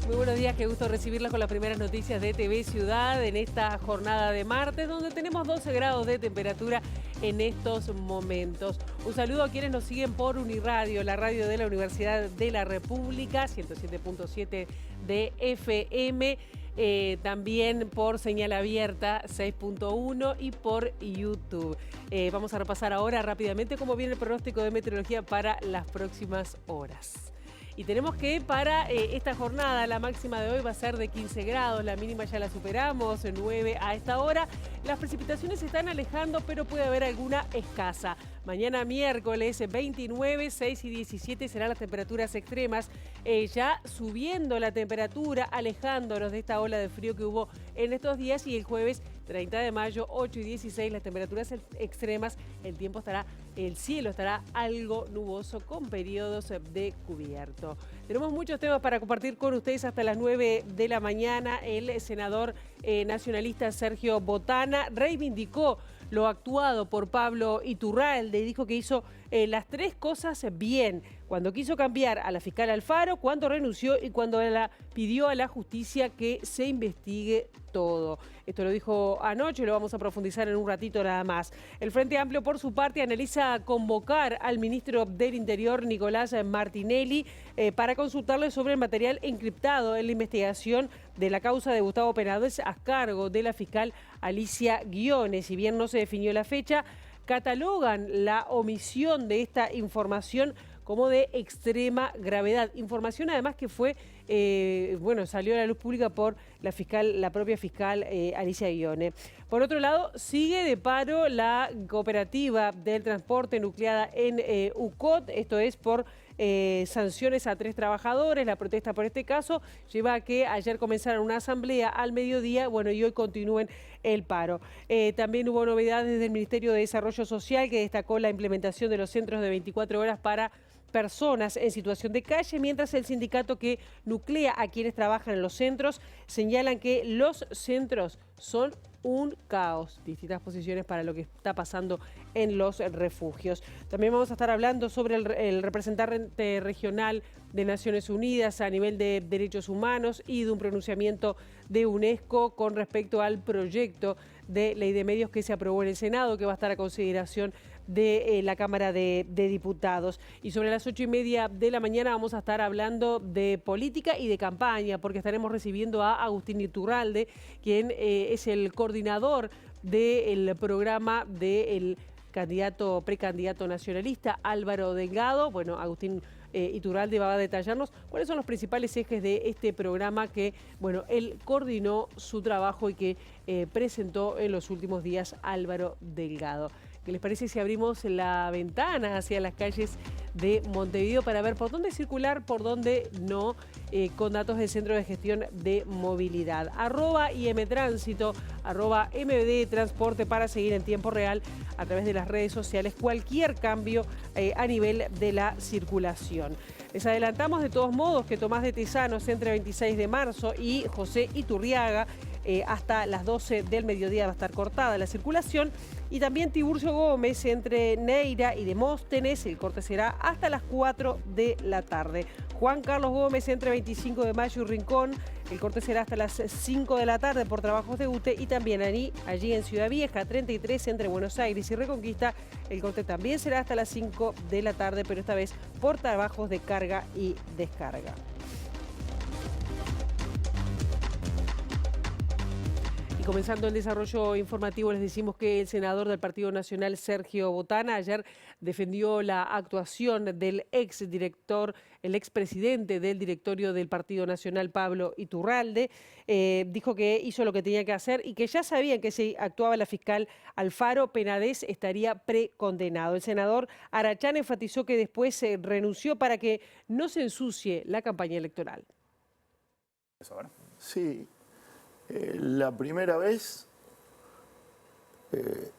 Muy buenos días, qué gusto recibirla con las primeras noticias de TV Ciudad en esta jornada de martes, donde tenemos 12 grados de temperatura en estos momentos. Un saludo a quienes nos siguen por Uniradio, la radio de la Universidad de la República, 107.7 de FM. También por señal abierta 6.1 y por YouTube. Vamos a repasar ahora rápidamente cómo viene el pronóstico de meteorología para las próximas horas. Y tenemos que para esta jornada la máxima de hoy va a ser de 15 grados, la mínima ya la superamos, 9 a esta hora. Las precipitaciones se están alejando, pero puede haber alguna escasa. Mañana miércoles 29, 6 y 17 serán las temperaturas extremas, ya subiendo la temperatura, alejándonos de esta ola de frío que hubo en estos días, y el jueves 30 de mayo, 8 y 16, las temperaturas extremas, el cielo estará algo nuboso con periodos de cubierto. Tenemos muchos temas para compartir con ustedes hasta las 9 de la mañana. El senador nacionalista Sergio Botana reivindicó lo actuado por Pablo Iturralde y dijo que hizo las tres cosas bien, cuando quiso cambiar a la fiscal Alfaro, cuando renunció y cuando pidió a la justicia que se investigue todo. Esto lo dijo anoche y lo vamos a profundizar en un ratito nada más. El Frente Amplio, por su parte, analiza convocar al ministro del Interior, Nicolás Martinelli, para consultarle sobre el material encriptado en la investigación de la causa de Gustavo Penades a cargo de la fiscal Alicia Guiones. Si bien no se definió la fecha, catalogan la omisión de esta información como de extrema gravedad. Información además que fue, salió a la luz pública por la propia fiscal Alicia Guiones. Por otro lado, sigue de paro la cooperativa del transporte nucleada en UCOT, esto es por sanciones a 3 trabajadores. La protesta por este caso lleva a que ayer comenzaron una asamblea al mediodía, y hoy continúen el paro. También hubo novedades del Ministerio de Desarrollo Social, que destacó la implementación de los centros de 24 horas para personas en situación de calle, mientras el sindicato que nuclea a quienes trabajan en los centros señalan que los centros son un caos. Distintas posiciones para lo que está pasando en los refugios. También vamos a estar hablando sobre el representante regional de Naciones Unidas a nivel de derechos humanos y de un pronunciamiento de UNESCO con respecto al proyecto de ley de medios que se aprobó en el Senado, que va a estar a consideración de la Cámara de Diputados. Y sobre las 8:30 de la mañana vamos a estar hablando de política y de campaña, porque estaremos recibiendo a Agustín Iturralde, quien es el coordinador del programa del precandidato nacionalista Álvaro Delgado. Agustín Iturralde va a detallarnos cuáles son los principales ejes de este programa que, él coordinó su trabajo y que presentó en los últimos días Álvaro Delgado. ¿Qué les parece si abrimos la ventana hacia las calles de Montevideo para ver por dónde circular, por dónde no, con datos del Centro de Gestión de Movilidad? @IMTránsito, @MD Transporte para seguir en tiempo real a través de las redes sociales cualquier cambio a nivel de la circulación. Les adelantamos de todos modos que Tomás de Tesanos entre 26 de marzo y José Iturriaga hasta las 12 del mediodía va a estar cortada la circulación, y también Tiburcio Gómez entre Neira y Demóstenes, el corte será hasta las 4 de la tarde. Juan Carlos Gómez entre 25 de mayo y Rincón, el corte será hasta las 5 de la tarde por trabajos de UTE, y también allí en Ciudad Vieja 33 entre Buenos Aires y Reconquista, el corte también será hasta las 5 de la tarde, pero esta vez por trabajos de carga y descarga. Comenzando el desarrollo informativo, les decimos que el senador del Partido Nacional, Sergio Botana, ayer defendió la actuación del el expresidente del directorio del Partido Nacional, Pablo Iturralde. Dijo que hizo lo que tenía que hacer y que ya sabían que si actuaba la fiscal Alfaro, Penades estaría precondenado. El senador Arachán enfatizó que después renunció para que no se ensucie la campaña electoral. Sí. La primera vez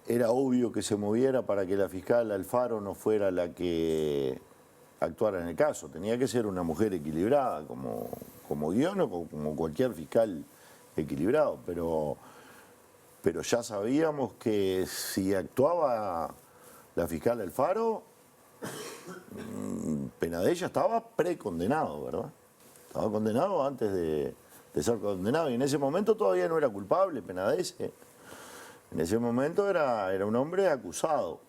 era obvio que se moviera para que la fiscal Alfaro no fuera la que actuara en el caso. Tenía que ser una mujer equilibrada, como Guión o como cualquier fiscal equilibrado. Pero ya sabíamos que si actuaba la fiscal Alfaro, Penades ya estaba precondenado, ¿verdad? Estaba condenado antes de ser condenado. Y en ese momento todavía no era culpable, Penadez. En ese momento era un hombre acusado.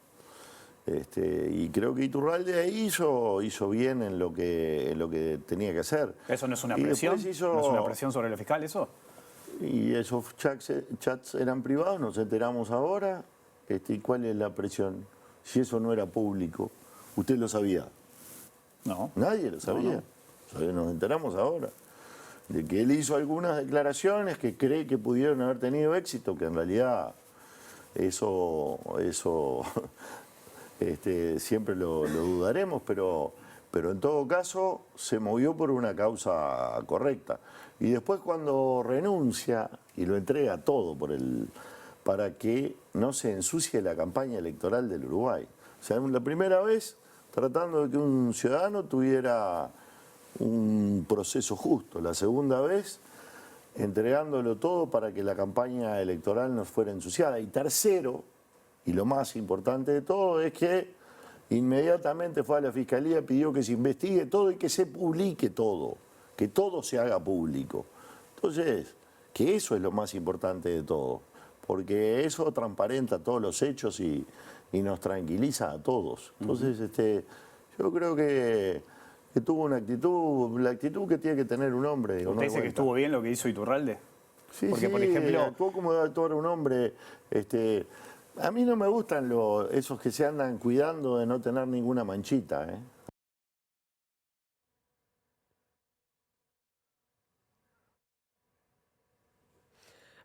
Y creo que Iturralde ahí hizo bien en lo que tenía que hacer. ¿Eso no es una Y presión? después hizo- ¿No es una presión sobre el fiscal eso? Y esos chats eran privados, nos enteramos ahora. ¿Y cuál es la presión? Si eso no era público, ¿usted lo sabía? No. Nadie lo sabía. Nos enteramos ahora. De que él hizo algunas declaraciones que cree que pudieron haber tenido éxito, que en realidad eso siempre lo dudaremos, pero en todo caso se movió por una causa correcta. Y después cuando renuncia y lo entrega todo para que no se ensucie la campaña electoral del Uruguay. O sea, la primera vez tratando de que un ciudadano tuviera un proceso justo. La segunda vez entregándolo todo para que la campaña electoral no fuera ensuciada. Y tercero, y lo más importante de todo, es que inmediatamente fue a la Fiscalía, pidió que se investigue todo y que se publique todo, que todo se haga público. Entonces, que eso es lo más importante de todo, porque eso transparenta todos los hechos y nos tranquiliza a todos. Entonces, yo creo que tuvo una actitud, la actitud que tiene que tener un hombre. Digo, ¿Usted dice que estuvo bien lo que hizo Iturralde? Sí, porque, sí, por ejemplo, actuó como debe actuar un hombre. A mí no me gustan esos que se andan cuidando de no tener ninguna manchita.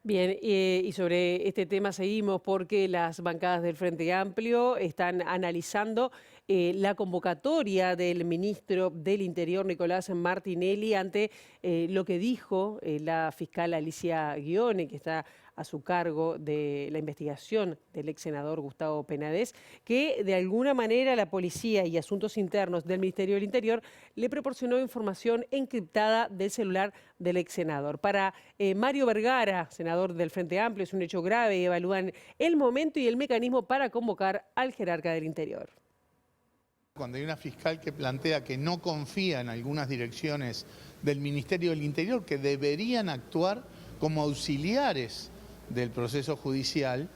Bien, y sobre este tema seguimos porque las bancadas del Frente Amplio están analizando la convocatoria del ministro del Interior, Nicolás Martinelli, ante lo que dijo la fiscal Alicia Ghione, que está a su cargo de la investigación del ex senador Gustavo Penadez, que de alguna manera la policía y asuntos internos del Ministerio del Interior le proporcionó información encriptada del celular del ex senador. Para Mario Vergara, senador del Frente Amplio, es un hecho grave y evalúan el momento y el mecanismo para convocar al jerarca del Interior. Cuando hay una fiscal que plantea que no confía en algunas direcciones del Ministerio del Interior que deberían actuar como auxiliares del proceso judicial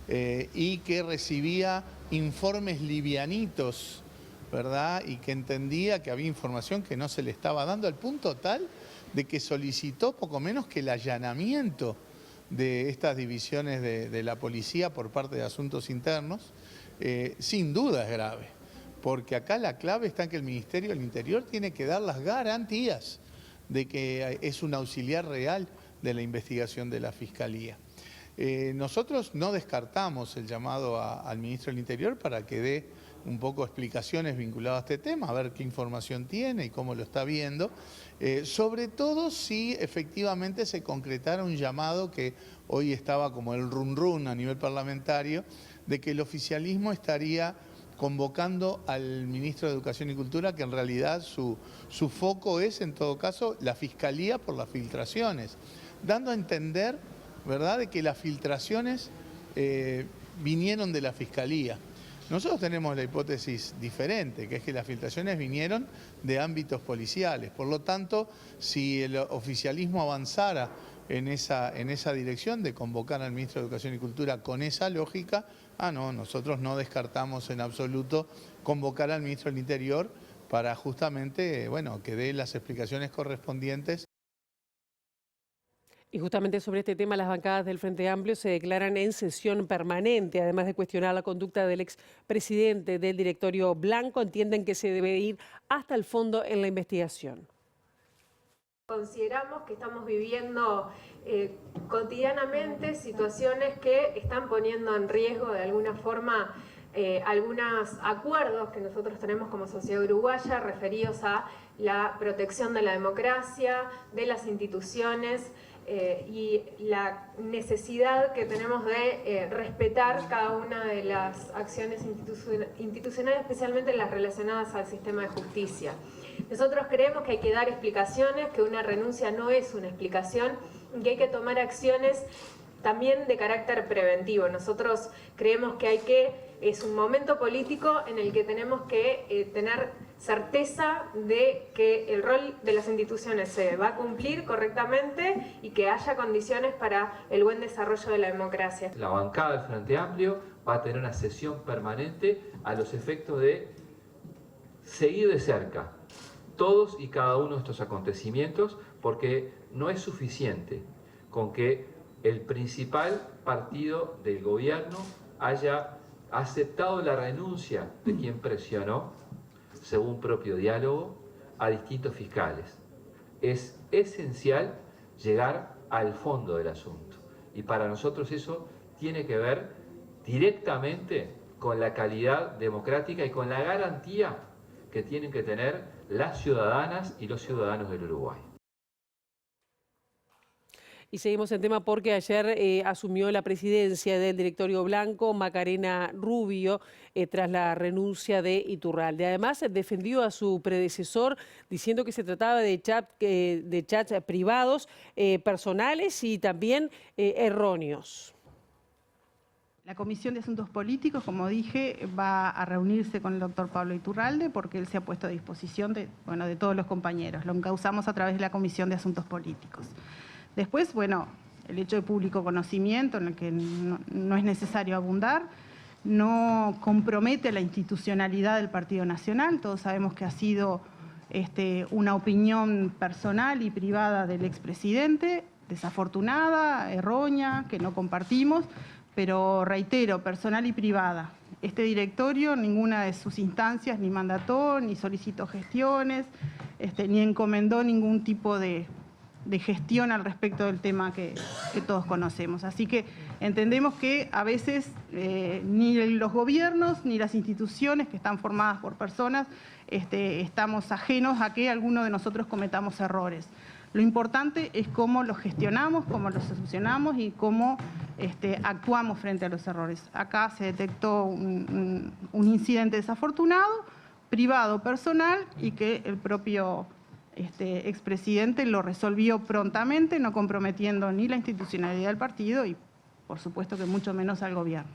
y que recibía informes livianitos, ¿verdad? Y que entendía que había información que no se le estaba dando, al punto tal de que solicitó poco menos que el allanamiento de estas divisiones de la policía por parte de asuntos internos, sin duda es grave, porque acá la clave está en que el Ministerio del Interior tiene que dar las garantías de que es un auxiliar real de la investigación de la Fiscalía. Nosotros no descartamos el llamado al Ministro del Interior para que dé un poco explicaciones vinculadas a este tema, a ver qué información tiene y cómo lo está viendo, sobre todo si efectivamente se concretara un llamado que hoy estaba como el run run a nivel parlamentario, de que el oficialismo estaría convocando al Ministro de Educación y Cultura, que en realidad su foco es, en todo caso, la Fiscalía por las filtraciones, dando a entender, ¿verdad?, de que las filtraciones vinieron de la Fiscalía. Nosotros tenemos la hipótesis diferente, que es que las filtraciones vinieron de ámbitos policiales. Por lo tanto, si el oficialismo avanzara en esa dirección de convocar al Ministro de Educación y Cultura con esa lógica, no, nosotros no descartamos en absoluto convocar al Ministro del Interior para justamente, bueno, que dé las explicaciones correspondientes. Y justamente sobre este tema, las bancadas del Frente Amplio se declaran en sesión permanente. Además de cuestionar la conducta del expresidente del directorio blanco, entienden que se debe ir hasta el fondo en la investigación. Consideramos que estamos viviendo cotidianamente situaciones que están poniendo en riesgo de alguna forma algunos acuerdos que nosotros tenemos como sociedad uruguaya referidos a la protección de la democracia, de las instituciones y la necesidad que tenemos de respetar cada una de las acciones institucionales, especialmente las relacionadas al sistema de justicia. Nosotros creemos que hay que dar explicaciones, que una renuncia no es una explicación, y que hay que tomar acciones también de carácter preventivo. Nosotros creemos que es un momento político en el que tenemos que tener certeza de que el rol de las instituciones se va a cumplir correctamente y que haya condiciones para el buen desarrollo de la democracia. La bancada del Frente Amplio va a tener una sesión permanente a los efectos de seguir de cerca todos y cada uno de estos acontecimientos, porque no es suficiente con que el principal partido del gobierno haya aceptado la renuncia de quien presionó, según propio diálogo, a distintos fiscales. Es esencial llegar al fondo del asunto. Y para nosotros eso tiene que ver directamente con la calidad democrática y con la garantía que tienen que tener las ciudadanas y los ciudadanos del Uruguay. Y seguimos en tema porque ayer asumió la presidencia del directorio blanco Macarena Rubio tras la renuncia de Iturralde. Además, defendió a su predecesor diciendo que se trataba de chats privados, personales y también erróneos. La Comisión de Asuntos Políticos, como dije, va a reunirse con el doctor Pablo Iturralde porque él se ha puesto a disposición de todos los compañeros. Lo encauzamos a través de la Comisión de Asuntos Políticos. Después, el hecho de público conocimiento, en el que no es necesario abundar, no compromete la institucionalidad del Partido Nacional. Todos sabemos que ha sido una opinión personal y privada del expresidente, desafortunada, errónea, que no compartimos, pero reitero, personal y privada. Este directorio, ninguna de sus instancias ni mandató, ni solicitó gestiones, ni encomendó ningún tipo de gestión al respecto del tema que todos conocemos. Así que entendemos que a veces ni los gobiernos ni las instituciones que están formadas por personas estamos ajenos a que alguno de nosotros cometamos errores. Lo importante es cómo los gestionamos, cómo los solucionamos y cómo actuamos frente a los errores. Acá se detectó un incidente desafortunado, privado, personal, y que el propio expresidente lo resolvió prontamente, no comprometiendo ni la institucionalidad del partido y, por supuesto, que mucho menos al gobierno.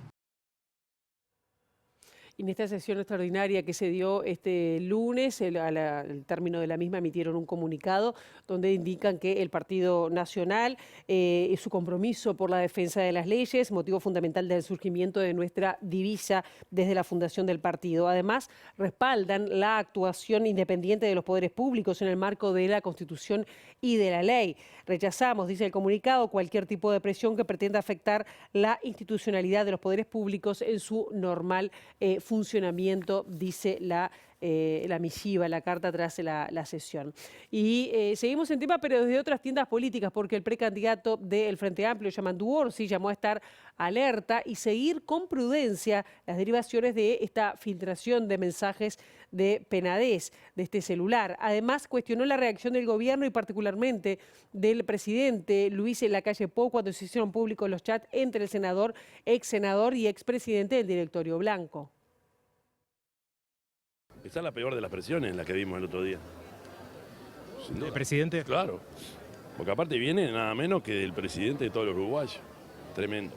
En esta sesión extraordinaria que se dio este lunes, al término de la misma emitieron un comunicado donde indican que el Partido Nacional su compromiso por la defensa de las leyes, motivo fundamental del surgimiento de nuestra divisa desde la fundación del partido. Además, respaldan la actuación independiente de los poderes públicos en el marco de la Constitución y de la ley. Rechazamos, dice el comunicado, cualquier tipo de presión que pretenda afectar la institucionalidad de los poderes públicos en su normal funcionamiento, dice la misiva, la carta tras la sesión. Y seguimos en tema, pero desde otras tiendas políticas, porque el precandidato del Frente Amplio, Yamandu Orsi, llamó a estar alerta y seguir con prudencia las derivaciones de esta filtración de mensajes de Penades, de este celular. Además, cuestionó la reacción del gobierno y particularmente del presidente Luis Lacalle Pou cuando se hicieron públicos los chats entre el senador, ex senador y expresidente del directorio blanco. Esa es la peor de las presiones, la que vimos el otro día. ¿El presidente? Claro, porque aparte viene nada menos que del presidente de todos los uruguayos. Tremendo.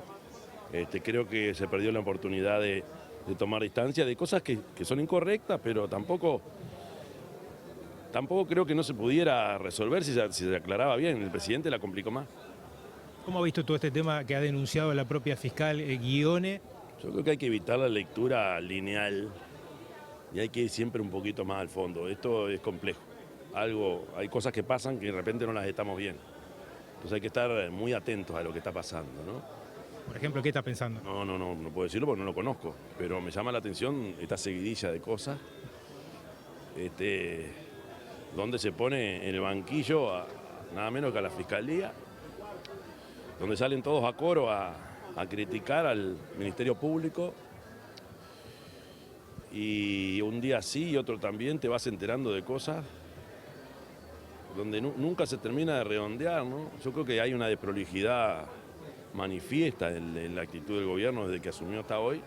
Creo que se perdió la oportunidad de tomar distancia de cosas que son incorrectas, pero tampoco creo que no se pudiera resolver si se aclaraba bien. El presidente la complicó más. ¿Cómo ha visto todo este tema que ha denunciado la propia fiscal Guione? Yo creo que hay que evitar la lectura lineal y hay que ir siempre un poquito más al fondo. Esto es complejo. Hay cosas que pasan que de repente no las estamos viendo. Entonces hay que estar muy atentos a lo que está pasando, ¿no? Por ejemplo, ¿qué está pensando? No puedo decirlo porque no lo conozco, pero me llama la atención esta seguidilla de cosas, donde se pone en el banquillo nada menos que a la Fiscalía, donde salen todos a coro a criticar al Ministerio Público, y un día sí y otro también te vas enterando de cosas donde nunca se termina de redondear, ¿no? Yo creo que hay una desprolijidad manifiesta en la actitud del gobierno desde que asumió hasta hoy,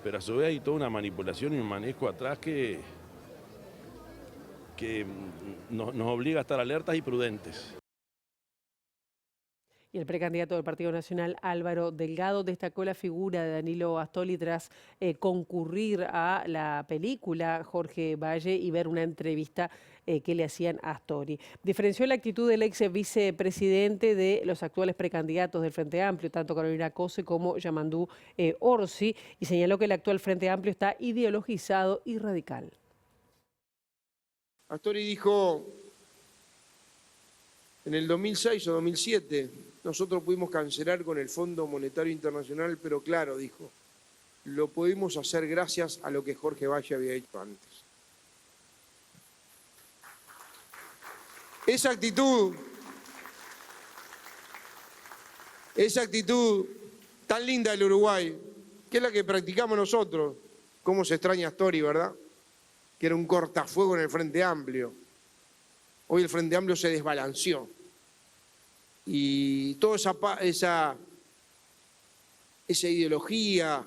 pero a su vez hay toda una manipulación y un manejo atrás que nos obliga a estar alertas y prudentes. Y el precandidato del Partido Nacional, Álvaro Delgado, destacó la figura de Danilo Astori tras concurrir a la película Jorge Valle y ver una entrevista que le hacían a Astori. Diferenció la actitud del ex vicepresidente de los actuales precandidatos del Frente Amplio, tanto Carolina Cose como Yamandú Orsi, y señaló que el actual Frente Amplio está ideologizado y radical. Astori dijo en el 2006 o 2007, nosotros pudimos cancelar con el Fondo Monetario Internacional, pero claro, dijo, lo pudimos hacer gracias a lo que Jorge Valle había hecho antes. Esa actitud tan linda del Uruguay, que es la que practicamos nosotros, cómo se extraña Astori, ¿verdad? Que era un cortafuego en el Frente Amplio. Hoy el Frente Amplio se desbalanceó. Y toda esa ideología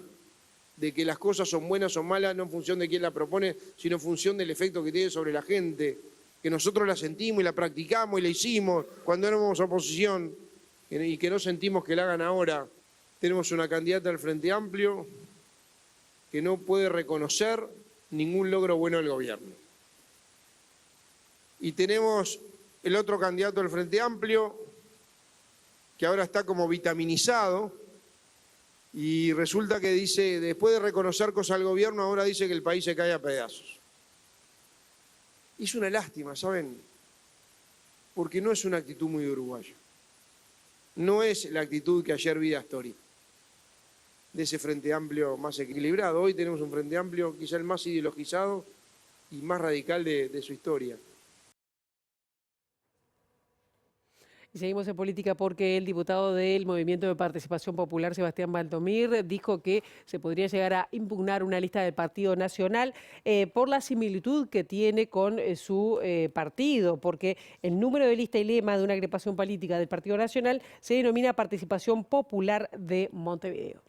de que las cosas son buenas o malas no en función de quién la propone, sino en función del efecto que tiene sobre la gente, que nosotros la sentimos y la practicamos y la hicimos cuando éramos oposición y que no sentimos que la hagan ahora. Tenemos una candidata del Frente Amplio que no puede reconocer ningún logro bueno del gobierno. Y tenemos el otro candidato del Frente Amplio que ahora está como vitaminizado y resulta que dice, después de reconocer cosas al gobierno, ahora dice que el país se cae a pedazos. Y es una lástima, ¿saben? Porque no es una actitud muy uruguaya. No es la actitud que ayer vi de Astori, de ese Frente Amplio más equilibrado. Hoy tenemos un Frente Amplio quizá el más ideologizado y más radical de su historia. Y seguimos en política porque el diputado del Movimiento de Participación Popular, Sebastián Valdomir, dijo que se podría llegar a impugnar una lista del Partido Nacional por la similitud que tiene con su partido, porque el número de lista y lema de una agrupación política del Partido Nacional se denomina Participación Popular de Montevideo.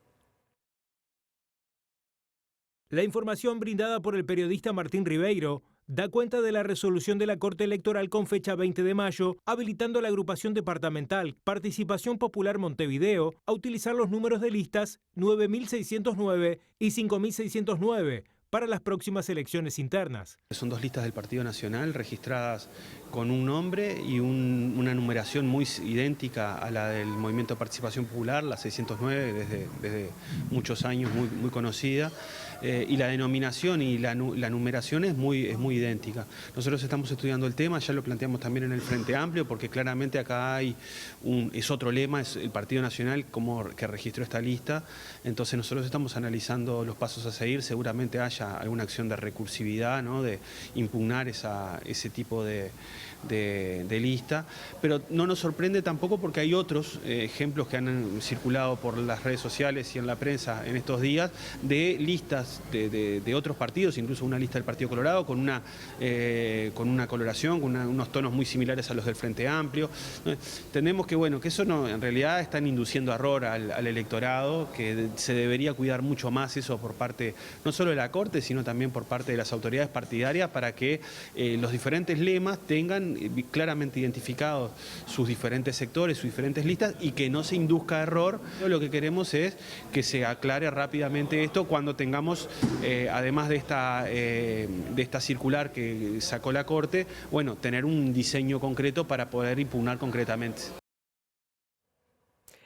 La información brindada por el periodista Martín Ribeiro da cuenta de la resolución de la Corte Electoral con fecha 20 de mayo, habilitando la agrupación departamental Participación Popular Montevideo a utilizar los números de listas 9.609 y 5.609 para las próximas elecciones internas. Son dos listas del Partido Nacional registradas con un nombre y una numeración muy idéntica a la del Movimiento de Participación Popular, la 609, desde muchos años muy conocida, y la denominación y la numeración es muy idéntica. Nosotros estamos estudiando el tema, ya lo planteamos también en el Frente Amplio, porque claramente acá es otro lema, es el Partido Nacional que registró esta lista, entonces nosotros estamos analizando los pasos a seguir, seguramente haya alguna acción de recursividad, ¿no? De impugnar ese tipo de lista, pero no nos sorprende tampoco porque hay otros ejemplos que han circulado por las redes sociales y en la prensa en estos días de listas de otros partidos, incluso una lista del Partido Colorado con una coloración, con unos tonos muy similares a los del Frente Amplio. Entendemos que bueno, que eso no, en realidad están induciendo error al electorado, que se debería cuidar mucho más eso por parte no solo de la Corte, sino también por parte de las autoridades partidarias para que los diferentes lemas tengan claramente identificados sus diferentes sectores, sus diferentes listas y que no se induzca error. Lo que queremos es que se aclare rápidamente esto cuando tengamos, además de esta circular que sacó la Corte, bueno, tener un diseño concreto para poder impugnar concretamente.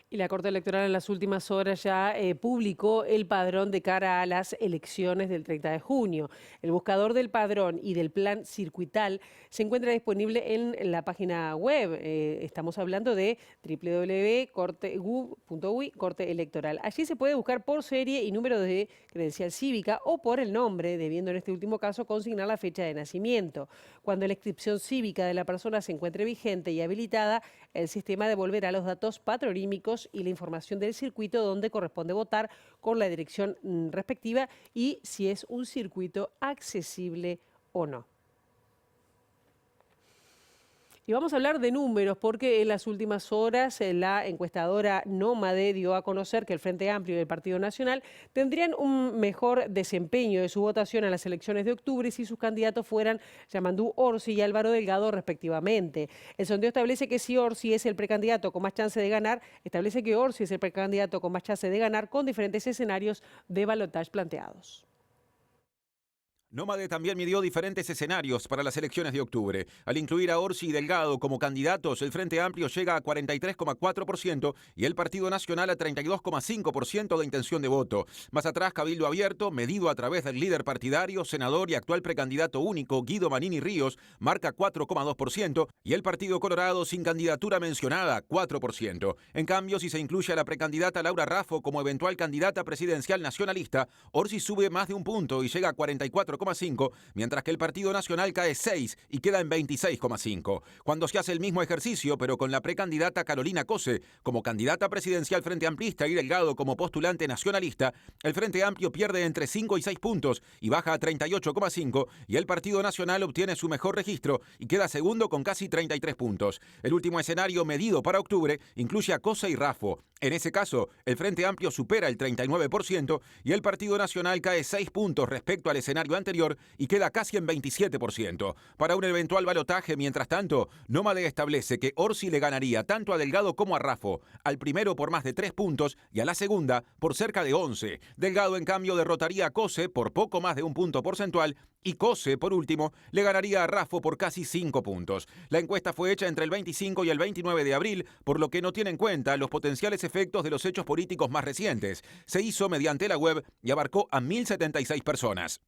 Y la Corte Electoral en las últimas horas ya publicó el padrón de cara a las elecciones del 30 de junio. El buscador del padrón y del plan circuital se encuentra disponible en la página web. Estamos hablando de www.corte.gov.uy, Corte Electoral. Allí se puede buscar por serie y número de credencial cívica o por el nombre, debiendo en este último caso consignar la fecha de nacimiento. Cuando la inscripción cívica de la persona se encuentre vigente y habilitada, el sistema devolverá los datos patronímicos y la información del circuito donde corresponde votar con la dirección respectiva y si es un circuito accesible o no. Y vamos a hablar de números porque en las últimas horas la encuestadora Nómade dio a conocer que el Frente Amplio y el Partido Nacional tendrían un mejor desempeño de su votación en las elecciones de octubre si sus candidatos fueran Yamandú Orsi y Álvaro Delgado respectivamente. El sondeo establece que si Orsi es el precandidato con más chance de ganar, establece que Orsi es el precandidato con más chance de ganar con diferentes escenarios de balotaje planteados. Nómade también midió diferentes escenarios para las elecciones de octubre. Al incluir a Orsi y Delgado como candidatos, el Frente Amplio llega a 43,4% y el Partido Nacional a 32,5% de intención de voto. Más atrás, Cabildo Abierto, medido a través del líder partidario, senador y actual precandidato único Guido Manini Ríos, marca 4,2% y el Partido Colorado sin candidatura mencionada, 4%. En cambio, si se incluye a la precandidata Laura Raffo como eventual candidata presidencial nacionalista, Orsi sube más de un punto y llega a 44,5%, mientras que el Partido Nacional cae 6 y queda en 26,5. Cuando se hace el mismo ejercicio, pero con la precandidata Carolina Cose como candidata presidencial Frente Amplista y Delgado como postulante nacionalista, el Frente Amplio pierde entre 5 y 6 puntos y baja a 38,5 y el Partido Nacional obtiene su mejor registro y queda segundo con casi 33 puntos. El último escenario medido para octubre incluye a Cose y Raffo. En ese caso, el Frente Amplio supera el 39% y el Partido Nacional cae 6 puntos respecto al escenario anterior y queda casi en 27%. Para un eventual balotaje, mientras tanto, Nómade establece que Orsi le ganaría tanto a Delgado como a Raffo, al primero por más de 3 puntos y a la segunda por cerca de 11. Delgado, en cambio, derrotaría a Cose por poco más de un punto porcentual y Cose, por último, le ganaría a Raffo por casi 5 puntos. La encuesta fue hecha entre el 25 y el 29 de abril, por lo que no tiene en cuenta los potenciales efectos de los hechos políticos más recientes. Se hizo mediante la web y abarcó a 1.076 personas.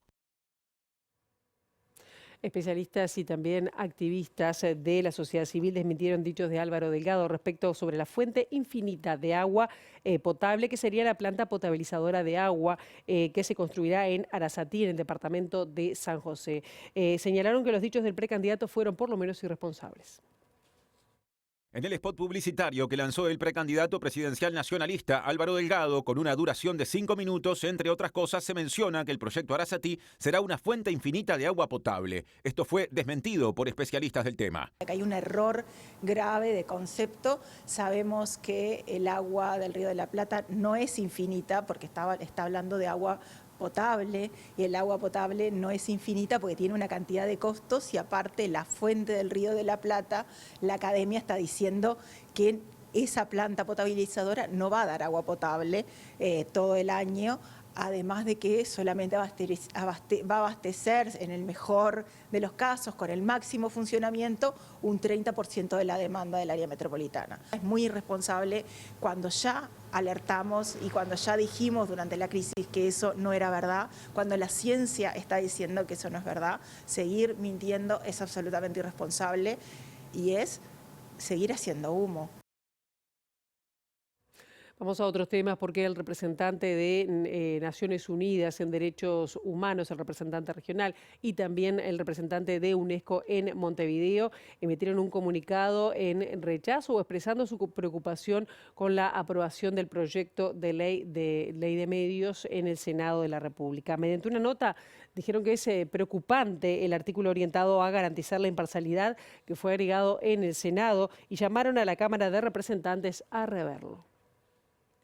Especialistas y también activistas de la sociedad civil desmintieron dichos de Álvaro Delgado respecto sobre la fuente infinita de agua potable, que sería la planta potabilizadora de agua que se construirá en Arasatí, en el departamento de San José. Señalaron que los dichos del precandidato fueron por lo menos irresponsables. En el spot publicitario que lanzó el precandidato presidencial nacionalista Álvaro Delgado, con una duración de 5 minutos, entre otras cosas, se menciona que el proyecto Arasatí será una fuente infinita de agua potable. Esto fue desmentido por especialistas del tema. Hay un error grave de concepto. Sabemos que el agua del Río de la Plata no es infinita porque está hablando de agua potable, y el agua potable no es infinita porque tiene una cantidad de costos, y aparte la fuente del Río de la Plata, la academia está diciendo que esa planta potabilizadora no va a dar agua potable todo el año, además de que solamente va a abastecer, en el mejor de los casos, con el máximo funcionamiento, un 30% de la demanda del área metropolitana. Es muy irresponsable cuando ya alertamos y cuando ya dijimos durante la crisis que eso no era verdad, cuando la ciencia está diciendo que eso no es verdad. Seguir mintiendo es absolutamente irresponsable y es seguir haciendo humo. Vamos a otros temas porque el representante de Naciones Unidas en Derechos Humanos, el representante regional, y también el representante de UNESCO en Montevideo emitieron un comunicado en rechazo o expresando su preocupación con la aprobación del proyecto de ley de medios en el Senado de la República. Mediante una nota dijeron que es preocupante el artículo orientado a garantizar la imparcialidad que fue agregado en el Senado y llamaron a la Cámara de Representantes a reverlo.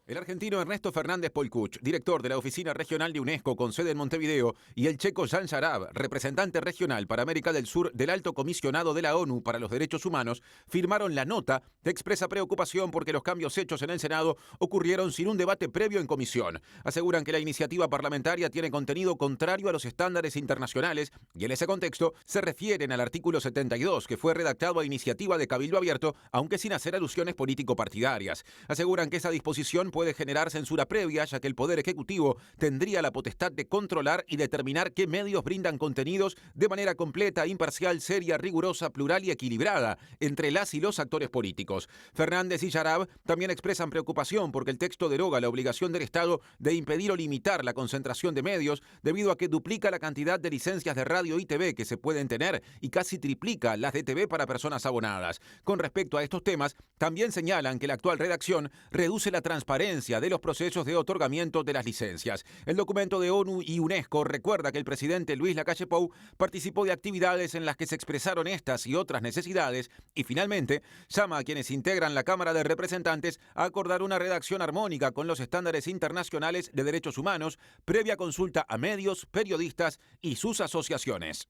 El argentino Ernesto Fernández Polcuch, director de la Oficina Regional de UNESCO con sede en Montevideo, y el checo Jan Jarab, representante regional para América del Sur del Alto Comisionado de la ONU para los Derechos Humanos, firmaron la nota que expresa preocupación porque los cambios hechos en el Senado ocurrieron sin un debate previo en comisión. Aseguran que la iniciativa parlamentaria tiene contenido contrario a los estándares internacionales y en ese contexto se refieren al artículo 72, que fue redactado a iniciativa de Cabildo Abierto, aunque sin hacer alusiones político-partidarias. Aseguran que esa disposición puede generar censura previa, ya que el Poder Ejecutivo tendría la potestad de controlar y determinar qué medios brindan contenidos de manera completa, imparcial, seria, rigurosa, plural y equilibrada entre las y los actores políticos. Fernández y Jarab también expresan preocupación porque el texto deroga la obligación del Estado de impedir o limitar la concentración de medios debido a que duplica la cantidad de licencias de radio y TV que se pueden tener y casi triplica las de TV para personas abonadas. Con respecto a estos temas, también señalan que la actual redacción reduce la transparencia transparencia de los procesos de otorgamiento de las licencias. El documento de ONU y UNESCO recuerda que el presidente Luis Lacalle Pou participó de actividades en las que se expresaron estas y otras necesidades y finalmente llama a quienes integran la Cámara de Representantes a acordar una redacción armónica con los estándares internacionales de derechos humanos previa consulta a medios, periodistas y sus asociaciones.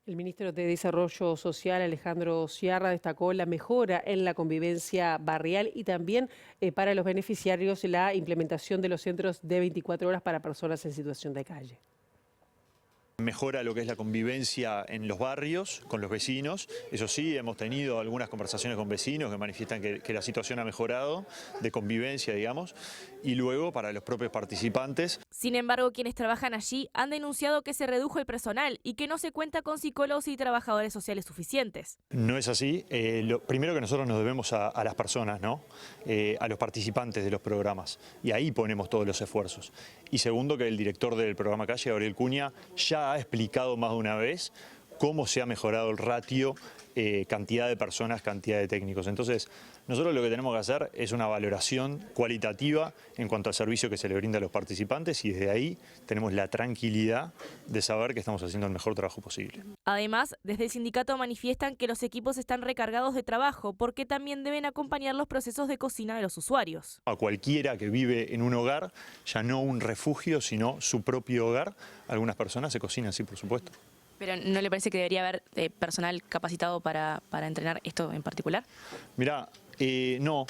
El ministro de Desarrollo Social, Alejandro Sciarra, destacó la mejora en la convivencia barrial y también para los beneficiarios la implementación de los centros de 24 horas para personas en situación de calle. Mejora lo que es la convivencia en los barrios, con los vecinos. Eso sí, hemos tenido algunas conversaciones con vecinos que manifiestan que la situación ha mejorado, de convivencia, digamos, y luego para los propios participantes. Sin embargo, quienes trabajan allí han denunciado que se redujo el personal y que no se cuenta con psicólogos y trabajadores sociales suficientes. No es así. Primero que nosotros nos debemos a las personas, ¿no? A los participantes de los programas, y ahí ponemos todos los esfuerzos. Y segundo, que el director del programa Calle, Gabriel Cunha, ya ha explicado más de una vez cómo se ha mejorado el ratio, cantidad de personas, cantidad de técnicos. Entonces, nosotros lo que tenemos que hacer es una valoración cualitativa en cuanto al servicio que se le brinda a los participantes y desde ahí tenemos la tranquilidad de saber que estamos haciendo el mejor trabajo posible. Además, desde el sindicato manifiestan que los equipos están recargados de trabajo porque también deben acompañar los procesos de cocina de los usuarios. A cualquiera que vive en un hogar, ya no un refugio, sino su propio hogar, algunas personas se cocinan, sí, por supuesto. ¿Pero no le parece que debería haber personal capacitado para entrenar esto en particular? Mirá, no.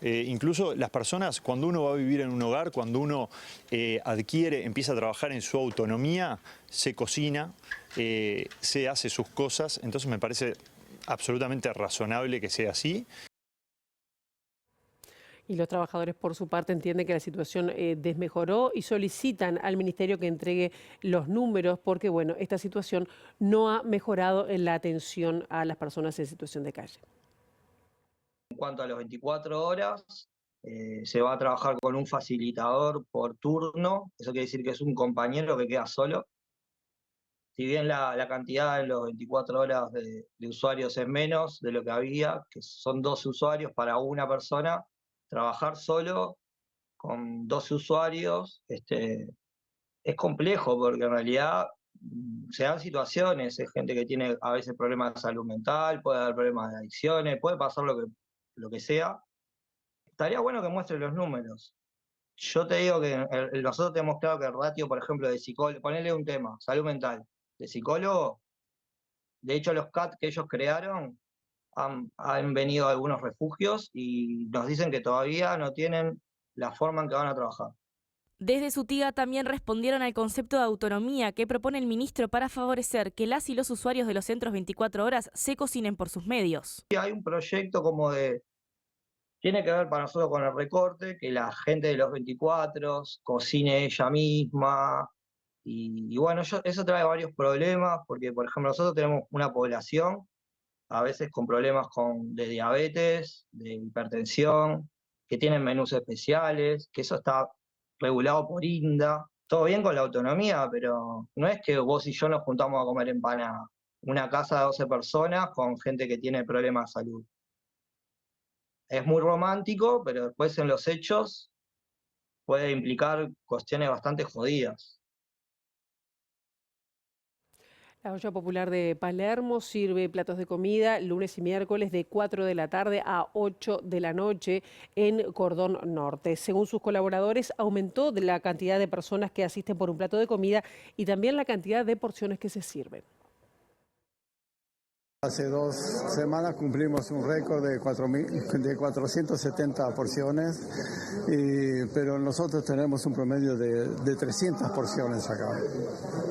Incluso las personas, cuando uno va a vivir en un hogar, cuando uno empieza a trabajar en su autonomía, se cocina, se hace sus cosas, entonces me parece absolutamente razonable que sea así. Y los trabajadores, por su parte, entienden que la situación desmejoró y solicitan al Ministerio que entregue los números porque, bueno, esta situación no ha mejorado en la atención a las personas en situación de calle. En cuanto a los 24 horas, se va a trabajar con un facilitador por turno. Eso quiere decir que es un compañero que queda solo. Si bien la cantidad en los 24 horas de usuarios es menos de lo que había, que son 12 usuarios para una persona, trabajar solo con 12 usuarios es complejo porque en realidad se dan situaciones, es gente que tiene a veces problemas de salud mental, puede haber problemas de adicciones, puede pasar lo que sea. Estaría bueno que muestre los números. Yo te digo que nosotros tenemos claro que el ratio, por ejemplo, de psicólogo, ponele un tema, salud mental, de psicólogo, de hecho los CAT que ellos crearon, han venido a algunos refugios y nos dicen que todavía no tienen la forma en que van a trabajar. Desde Sutiga también respondieron al concepto de autonomía que propone el ministro para favorecer que las y los usuarios de los centros 24 horas se cocinen por sus medios. Hay un proyecto tiene que ver para nosotros con el recorte, que la gente de los 24 cocine ella misma. Y bueno, eso trae varios problemas porque, por ejemplo, nosotros tenemos una población a veces con problemas de diabetes, de hipertensión, que tienen menús especiales, que eso está regulado por INDA. Todo bien con la autonomía, pero no es que vos y yo nos juntamos a comer empanada. Una casa de 12 personas con gente que tiene problemas de salud. Es muy romántico, pero después en los hechos puede implicar cuestiones bastante jodidas. La Olla Popular de Palermo sirve platos de comida lunes y miércoles de 4 de la tarde a 8 de la noche en Cordón Norte. Según sus colaboradores, aumentó la cantidad de personas que asisten por un plato de comida y también la cantidad de porciones que se sirven. Hace 2 semanas cumplimos un récord de 470 porciones, pero nosotros tenemos un promedio de 300 porciones acá,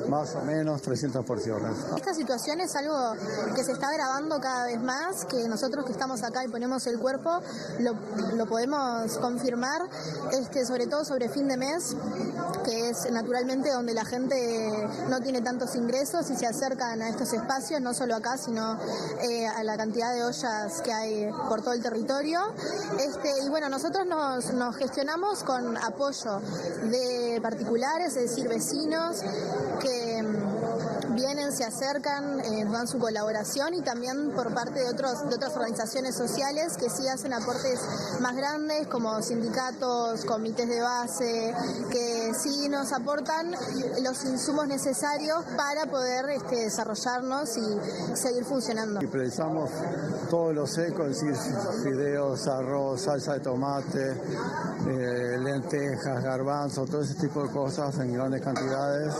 más o menos 300 porciones. Esta situación es algo que se está agravando cada vez más, que nosotros que estamos acá y ponemos el cuerpo lo podemos confirmar, sobre todo sobre fin de mes, que es naturalmente donde la gente no tiene tantos ingresos y se acercan a estos espacios, no solo acá, sino a la cantidad de ollas que hay por todo el territorio. Y bueno, nosotros nos gestionamos con apoyo de particulares, es decir, vecinos que vienen vienen, se acercan, nos dan su colaboración, y también por parte de otras organizaciones sociales que sí hacen aportes más grandes, como sindicatos, comités de base, que sí nos aportan los insumos necesarios para poder desarrollarnos y seguir funcionando. Y precisamos todos los secos, es decir, fideos, arroz, salsa de tomate, lentejas, garbanzos, todo ese tipo de cosas en grandes cantidades,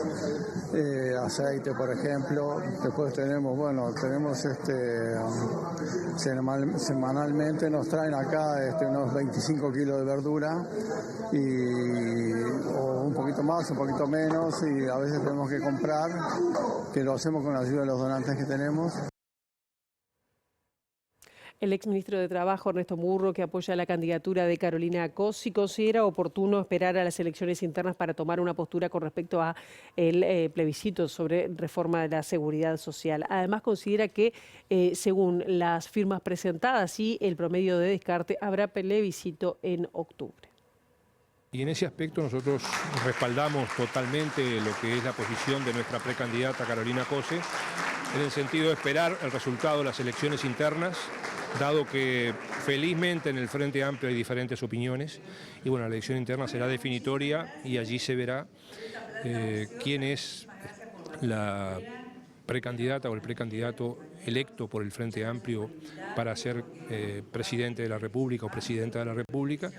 aceite, por ejemplo. Después tenemos semanalmente nos traen acá unos 25 kilos de verdura, o un poquito más, un poquito menos, y a veces tenemos que comprar, que lo hacemos con la ayuda de los donantes que tenemos. El exministro de Trabajo, Ernesto Murro, que apoya la candidatura de Carolina Cossi, considera oportuno esperar a las elecciones internas para tomar una postura con respecto a el plebiscito sobre reforma de la seguridad social. Además, considera que, según las firmas presentadas y el promedio de descarte, habrá plebiscito en octubre. Y en ese aspecto nosotros respaldamos totalmente lo que es la posición de nuestra precandidata Carolina Cossi, en el sentido de esperar el resultado de las elecciones internas, dado que felizmente en el Frente Amplio hay diferentes opiniones, y bueno, la elección interna será definitoria y allí se verá quién es la precandidata o el precandidato electo por el Frente Amplio para ser presidente de la República o presidenta de la República.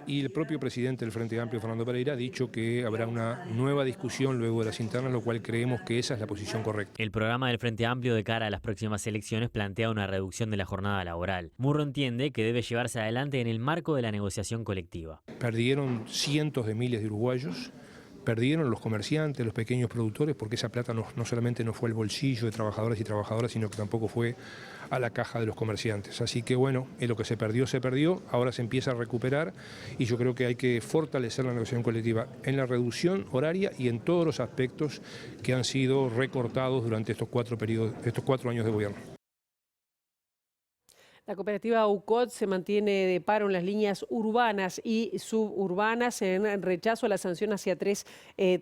Y el propio presidente del Frente Amplio, Fernando Pereira, ha dicho que habrá una nueva discusión luego de las internas, lo cual creemos que esa es la posición correcta. El programa del Frente Amplio de cara a las próximas elecciones plantea una reducción de la jornada laboral. Murro entiende que debe llevarse adelante en el marco de la negociación colectiva. Perdieron cientos de miles de uruguayos, perdieron los comerciantes, los pequeños productores, porque esa plata no solamente no fue al bolsillo de trabajadores y trabajadoras, sino que tampoco fue a la caja de los comerciantes. Así que bueno, lo que se perdió, ahora se empieza a recuperar, y yo creo que hay que fortalecer la negociación colectiva en la reducción horaria y en todos los aspectos que han sido recortados durante estos 4 años de gobierno. La cooperativa UCOT se mantiene de paro en las líneas urbanas y suburbanas en rechazo a la sanción hacia 3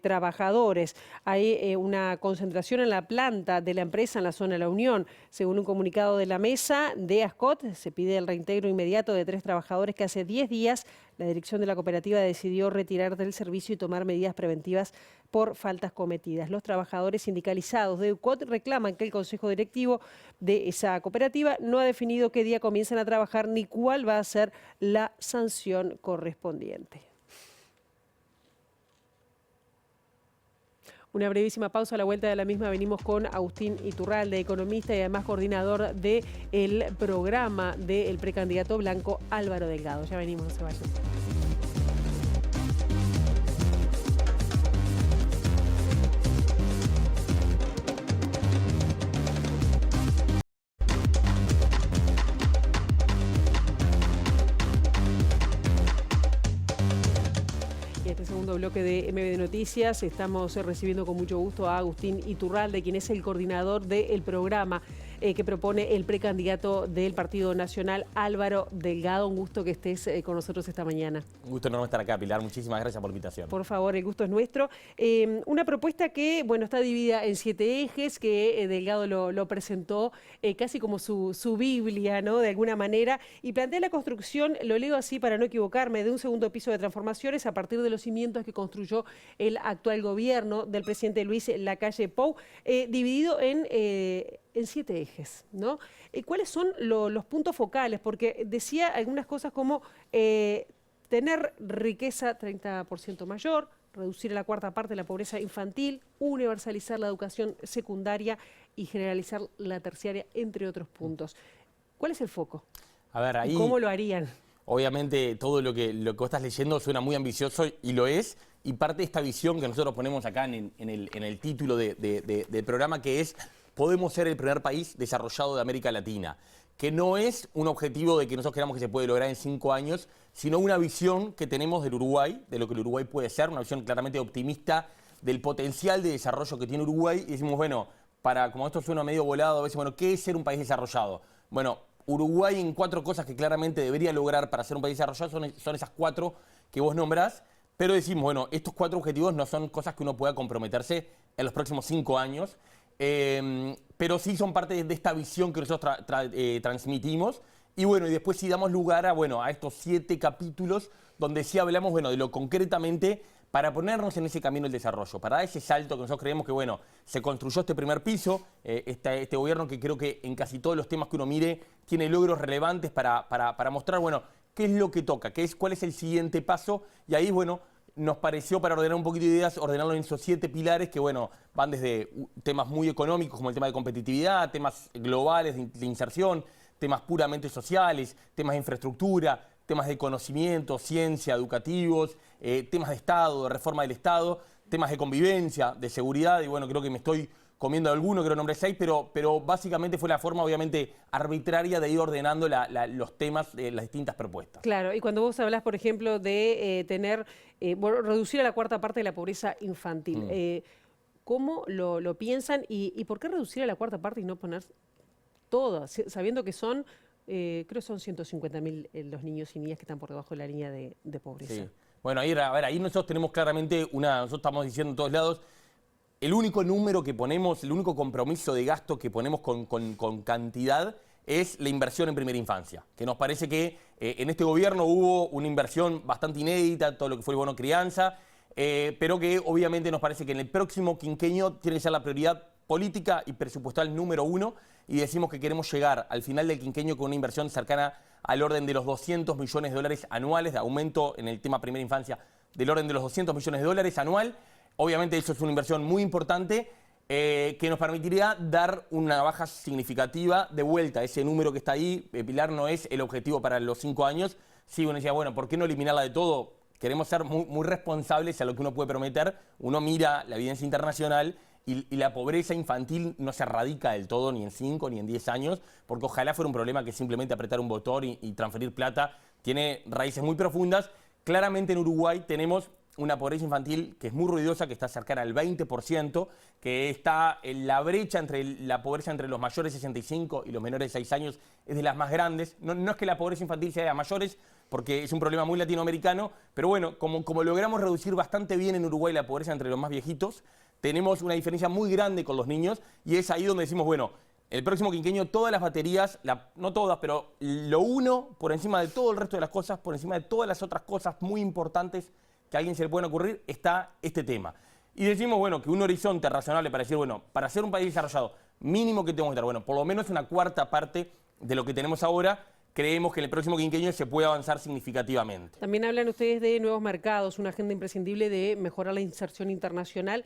trabajadores. Hay una concentración en la planta de la empresa en la zona de La Unión. Según un comunicado de la mesa de ASCOT, se pide el reintegro inmediato de 3 trabajadores que hace 10 días la dirección de la cooperativa decidió retirar del servicio y tomar medidas preventivas por faltas cometidas. Los trabajadores sindicalizados de UCOT reclaman que el consejo directivo de esa cooperativa no ha definido qué día comienzan a trabajar ni cuál va a ser la sanción correspondiente. Una brevísima pausa, a la vuelta de la misma venimos con Agustín Iturralde, economista y además coordinador del programa del precandidato blanco Álvaro Delgado. Ya venimos, no se vayan. Segundo bloque de MBD Noticias, estamos recibiendo con mucho gusto a Agustín Iturralde, quien es el coordinador del programa que propone el precandidato del Partido Nacional, Álvaro Delgado. Un gusto que estés con nosotros esta mañana. Un gusto enorme estar acá, Pilar. Muchísimas gracias por la invitación. Por favor, el gusto es nuestro. Una propuesta que, bueno, está dividida en 7 ejes, que Delgado lo presentó casi como su Biblia, ¿no? De alguna manera, y plantea la construcción, lo leo así para no equivocarme, de un segundo piso de transformaciones a partir de los cimientos que construyó el actual gobierno del presidente Luis Lacalle Pou, dividido en 7 ejes, ¿no? ¿Cuáles son los puntos focales? Porque decía algunas cosas como tener riqueza 30% mayor, reducir a la 1/4 parte la pobreza infantil, universalizar la educación secundaria y generalizar la terciaria, entre otros puntos. ¿Cuál es el foco? A ver, ahí, ¿cómo lo harían? Obviamente todo lo que vos estás leyendo suena muy ambicioso y lo es, y parte de esta visión que nosotros ponemos acá en el título del programa, que es: podemos ser el primer país desarrollado de América Latina, que no es un objetivo de que nosotros queramos que se puede lograr en 5 años, sino una visión que tenemos del Uruguay, de lo que el Uruguay puede ser, una visión claramente optimista del potencial de desarrollo que tiene Uruguay, y decimos, bueno, como esto suena medio volado a veces, bueno, ¿qué es ser un país desarrollado? Bueno, Uruguay en 4 cosas que claramente debería lograr para ser un país desarrollado son esas 4 que vos nombrás, pero decimos, bueno, estos 4 objetivos no son cosas que uno pueda comprometerse en los próximos 5 años, pero sí son parte de esta visión que nosotros transmitimos. Y bueno, y después sí damos lugar a estos 7 capítulos donde sí hablamos, de lo concretamente para ponernos en ese camino del desarrollo, para dar ese salto que nosotros creemos que, se construyó este primer piso, este gobierno que creo que en casi todos los temas que uno mire tiene logros relevantes para mostrar, qué es lo que toca, cuál es el siguiente paso, y ahí, nos pareció, para ordenar un poquito de ideas, ordenarlo en esos 7 pilares que, van desde temas muy económicos como el tema de competitividad, temas globales de inserción, temas puramente sociales, temas de infraestructura, temas de conocimiento, ciencia, educativos, temas de Estado, de reforma del Estado, temas de convivencia, de seguridad, y creo que me estoy comiendo alguno, creo nombre 6, pero básicamente fue la forma, obviamente, arbitraria de ir ordenando los temas de las distintas propuestas. Claro, y cuando vos hablás, por ejemplo, de reducir a la 4ª parte de la pobreza infantil, ¿cómo lo piensan y por qué reducir a la 4ª parte y no poner todas, sabiendo que son, creo que son 150.000 los niños y niñas que están por debajo de la línea de pobreza? Sí. Bueno, ahí nosotros tenemos claramente nosotros estamos diciendo en todos lados, el único número que ponemos, el único compromiso de gasto que ponemos con cantidad es la inversión en primera infancia, que nos parece que en este gobierno hubo una inversión bastante inédita, todo lo que fue el bono crianza, pero que obviamente nos parece que en el próximo quinquenio tiene que ser la prioridad política y presupuestal número 1, y decimos que queremos llegar al final del quinquenio con una inversión cercana al orden de los $200 millones anuales, de aumento en el tema primera infancia, del orden de los $200 millones anual. Obviamente eso es una inversión muy importante que nos permitiría dar una baja significativa de vuelta. Ese número que está ahí, Pilar, no es el objetivo para los 5 años. Sí, uno decía, ¿por qué no eliminarla de todo? Queremos ser muy responsables a lo que uno puede prometer. Uno mira la evidencia internacional y la pobreza infantil no se erradica del todo ni en 5 ni en 10 años, porque ojalá fuera un problema que simplemente apretar un botón y transferir plata. Tiene raíces muy profundas. Claramente en Uruguay tenemos una pobreza infantil que es muy ruidosa, que está cercana al 20%, que está en la brecha entre la pobreza entre los mayores de 65 y los menores de 6 años es de las más grandes. No es que la pobreza infantil sea de mayores, porque es un problema muy latinoamericano, pero como logramos reducir bastante bien en Uruguay la pobreza entre los más viejitos, tenemos una diferencia muy grande con los niños, y es ahí donde decimos, el próximo quinquenio todas las baterías, no todas, pero lo uno por encima de todo el resto de las cosas, por encima de todas las otras cosas muy importantes que a alguien se le pueden ocurrir, está este tema. Y decimos, que un horizonte razonable para decir, para ser un país desarrollado, mínimo que tenemos que estar, por lo menos una 4ª parte de lo que tenemos ahora, creemos que en el próximo quinquenio se puede avanzar significativamente. También hablan ustedes de nuevos mercados, una agenda imprescindible de mejorar la inserción internacional,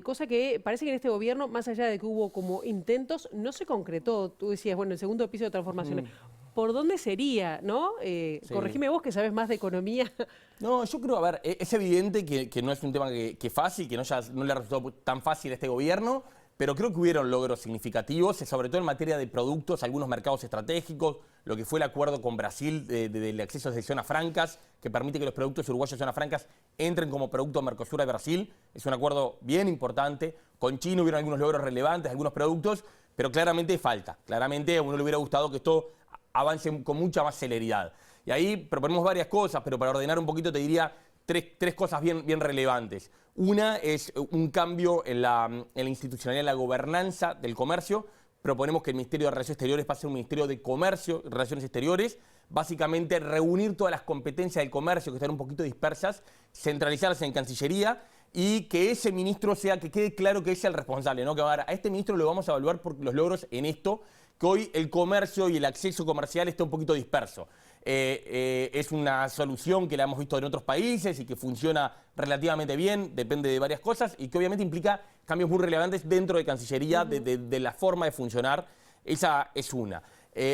cosa que parece que en este gobierno, más allá de que hubo como intentos, no se concretó. Tú decías, el segundo piso de transformaciones. ¿Por dónde sería, no? Sí. Corregime vos, que sabes más de economía. No, yo creo, es evidente que no es un tema que fácil, que no le resultó tan fácil a este gobierno, pero creo que hubieron logros significativos, sobre todo en materia de productos, algunos mercados estratégicos, lo que fue el acuerdo con Brasil del acceso de zonas francas, que permite que los productos uruguayos de zonas francas entren como producto Mercosur de Brasil. Es un acuerdo bien importante. Con China hubieron algunos logros relevantes, algunos productos, pero claramente falta. Claramente a uno le hubiera gustado que esto avance con mucha más celeridad. Y ahí proponemos varias cosas, pero para ordenar un poquito te diría tres cosas bien relevantes. Una es un cambio en la institucionalidad, en la gobernanza del comercio. Proponemos que el Ministerio de Relaciones Exteriores pase a un Ministerio de Comercio y Relaciones Exteriores, básicamente reunir todas las competencias del comercio que están un poquito dispersas, centralizarlas en Cancillería, y que ese ministro que quede claro que es el responsable, ¿no? Que a este ministro lo vamos a evaluar por los logros en esto, que hoy el comercio y el acceso comercial está un poquito disperso. Es una solución que la hemos visto en otros países y que funciona relativamente bien, depende de varias cosas, y que obviamente implica cambios muy relevantes dentro de Cancillería, de la forma de funcionar. Esa es una.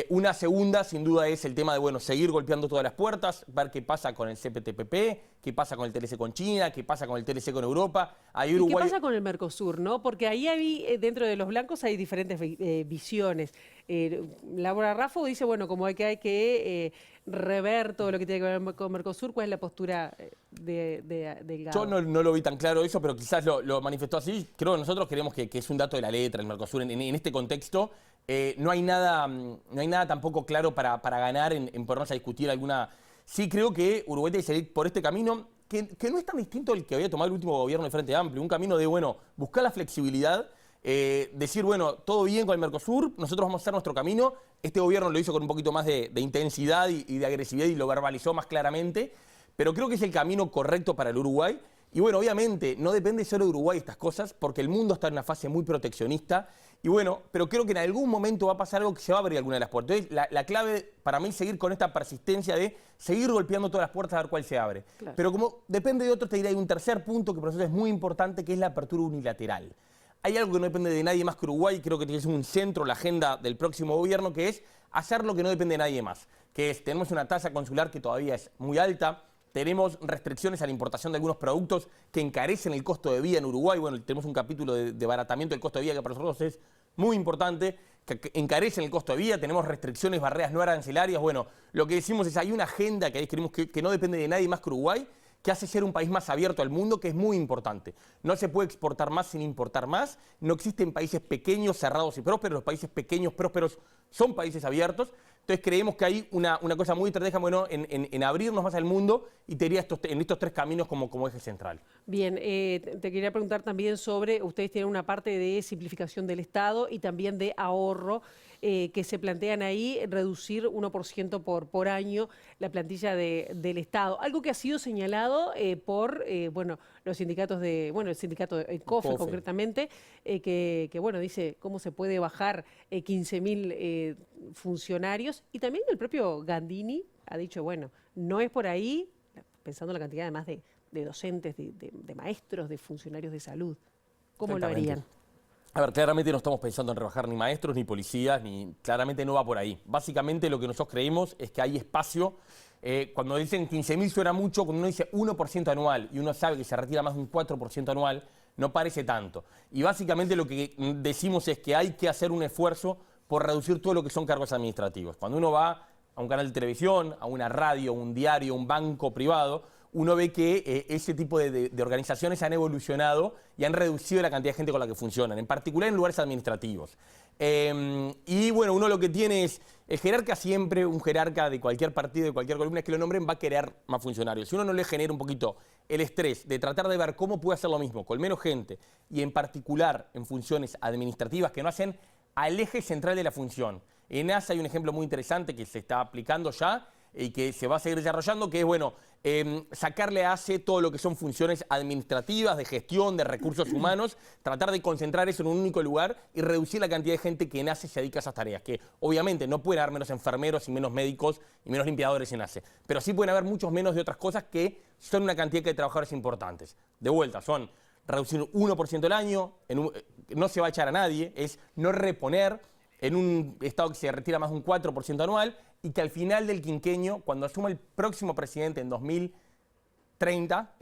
Una segunda, sin duda, es el tema de seguir golpeando todas las puertas, ver qué pasa con el CPTPP, qué pasa con el TLC con China, qué pasa con el TLC con Europa. Ahí Uruguay... ¿Y qué pasa con el Mercosur, no? Porque ahí dentro de los blancos hay diferentes visiones. Laura Raffo dice, como hay que rever todo lo que tiene que ver con Mercosur. ¿Cuál es la postura del GAO? Yo no lo vi tan claro eso, pero quizás lo manifestó así. Creo que nosotros creemos que es un dato de la letra, el Mercosur, en este contexto. No hay nada tampoco claro para ganar en ponernos a discutir alguna... Sí creo que Uruguay tiene que seguir por este camino, que no es tan distinto al que había tomado el último gobierno del Frente Amplio, un camino de, buscar la flexibilidad, decir, bueno, todo bien con el Mercosur, nosotros vamos a hacer nuestro camino. Este gobierno lo hizo con un poquito más de intensidad y de agresividad y lo verbalizó más claramente, pero creo que es el camino correcto para el Uruguay. Y bueno, obviamente no depende solo de Uruguay estas cosas, porque el mundo está en una fase muy proteccionista. Y bueno, pero creo que en algún momento va a pasar algo que se va a abrir alguna de las puertas. Entonces, la clave para mí es seguir con esta persistencia de seguir golpeando todas las puertas a ver cuál se abre. Claro. Pero como depende de otros, te diré, hay un tercer punto que para nosotros es muy importante, que es la apertura unilateral. Hay algo que no depende de nadie más que Uruguay, y creo que es un centro, la agenda del próximo gobierno, que es hacer lo que no depende de nadie más. Que es, tenemos una tasa consular que todavía es muy alta, tenemos restricciones a la importación de algunos productos que encarecen el costo de vida en Uruguay. Bueno, tenemos un capítulo de abaratamiento del costo de vida que para nosotros es muy importante, que encarecen el costo de vida, tenemos restricciones, barreras no arancelarias. Bueno, lo que decimos es hay una agenda que creemos que no depende de nadie más que Uruguay, que hace ser un país más abierto al mundo, que es muy importante. No se puede exportar más sin importar más, no existen países pequeños, cerrados y prósperos, los países pequeños, prósperos son países abiertos. Entonces creemos que hay una cosa muy estratégica, bueno, en abrirnos más al mundo, y te diría en estos tres caminos como eje central. Bien, te quería preguntar también sobre, ustedes tienen una parte de simplificación del Estado y también de ahorro, que se plantean ahí, reducir 1% por año la plantilla del Estado. Algo que ha sido señalado por los sindicatos el sindicato de COFE concretamente, que dice cómo se puede bajar 15.000 funcionarios, y también el propio Gandini ha dicho, bueno, no es por ahí, pensando en la cantidad además de docentes, de maestros, de funcionarios de salud. ¿Cómo lo harían? A ver, claramente no estamos pensando en rebajar ni maestros, ni policías, claramente no va por ahí. Básicamente lo que nosotros creemos es que hay espacio. Cuando dicen 15.000 suena mucho, cuando uno dice 1% anual y uno sabe que se retira más de un 4% anual, no parece tanto. Y básicamente lo que decimos es que hay que hacer un esfuerzo por reducir todo lo que son cargos administrativos. Cuando uno va a un canal de televisión, a una radio, un diario, un banco privado, uno ve que ese tipo de organizaciones han evolucionado y han reducido la cantidad de gente con la que funcionan, en particular en lugares administrativos. Y bueno, uno lo que tiene es, el jerarca siempre, un jerarca de cualquier partido, de cualquier columna que lo nombren, va a querer más funcionarios. Si uno no le genera un poquito el estrés de tratar de ver cómo puede hacer lo mismo con menos gente, y en particular en funciones administrativas que no hacen al eje central de la función. En ASA hay un ejemplo muy interesante que se está aplicando ya y que se va a seguir desarrollando, que es, sacarle a ACE todo lo que son funciones administrativas, de gestión, de recursos humanos, tratar de concentrar eso en un único lugar y reducir la cantidad de gente que en ACE se dedica a esas tareas, que obviamente no pueden haber menos enfermeros y menos médicos y menos limpiadores en ACE, pero sí pueden haber muchos menos de otras cosas que son una cantidad de trabajadores importantes. De vuelta, son reducir 1% al año, no se va a echar a nadie, es no reponer en un Estado que se retira más de un 4% anual, y que al final del quinquenio, cuando asuma el próximo presidente en 2030,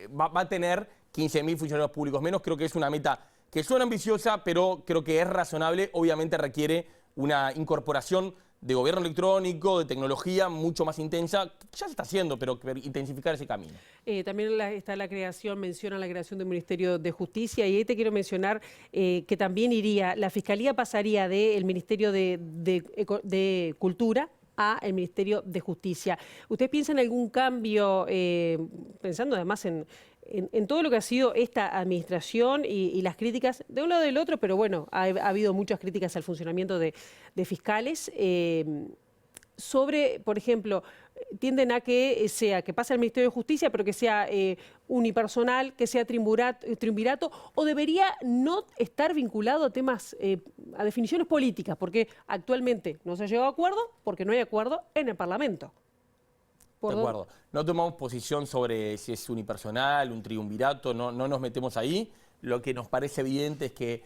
va a tener 15.000 funcionarios públicos menos. Creo que es una meta que suena ambiciosa, pero creo que es razonable. Obviamente requiere una incorporación de gobierno electrónico, de tecnología mucho más intensa. Ya se está haciendo, pero intensificar ese camino. También está la creación, menciona la creación del Ministerio de Justicia, y ahí te quiero mencionar que también la Fiscalía pasaría del Ministerio de Cultura a el Ministerio de Justicia. ¿Usted piensa en algún cambio, pensando además en todo lo que ha sido esta administración y las críticas de un lado y del otro, pero bueno, ha habido muchas críticas al funcionamiento de fiscales, sobre, por ejemplo, tienden a que pase al Ministerio de Justicia, pero que sea unipersonal, que sea triunvirato, o debería no estar vinculado a temas, a definiciones políticas, porque actualmente no se ha llegado a acuerdo, porque no hay acuerdo en el Parlamento? De acuerdo. No tomamos posición sobre si es unipersonal, un triunvirato, no nos metemos ahí. Lo que nos parece evidente es que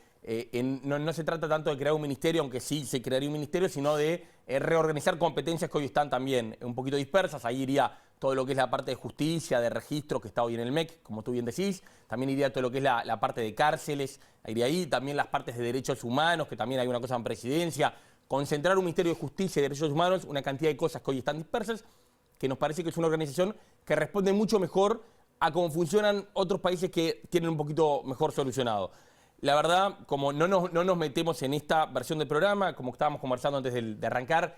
no se trata tanto de crear un ministerio, aunque sí se crearía un ministerio, sino de reorganizar competencias que hoy están también un poquito dispersas. Ahí iría todo lo que es la parte de justicia, de registro, que está hoy en el MEC, como tú bien decís. También iría todo lo que es la parte de cárceles, iría ahí. También las partes de derechos humanos, que también hay una cosa en presidencia. Concentrar un Ministerio de Justicia y Derechos Humanos, una cantidad de cosas que hoy están dispersas, que nos parece que es una organización que responde mucho mejor a cómo funcionan otros países que tienen un poquito mejor solucionado. La verdad, como no nos metemos en esta versión del programa, como estábamos conversando antes de arrancar,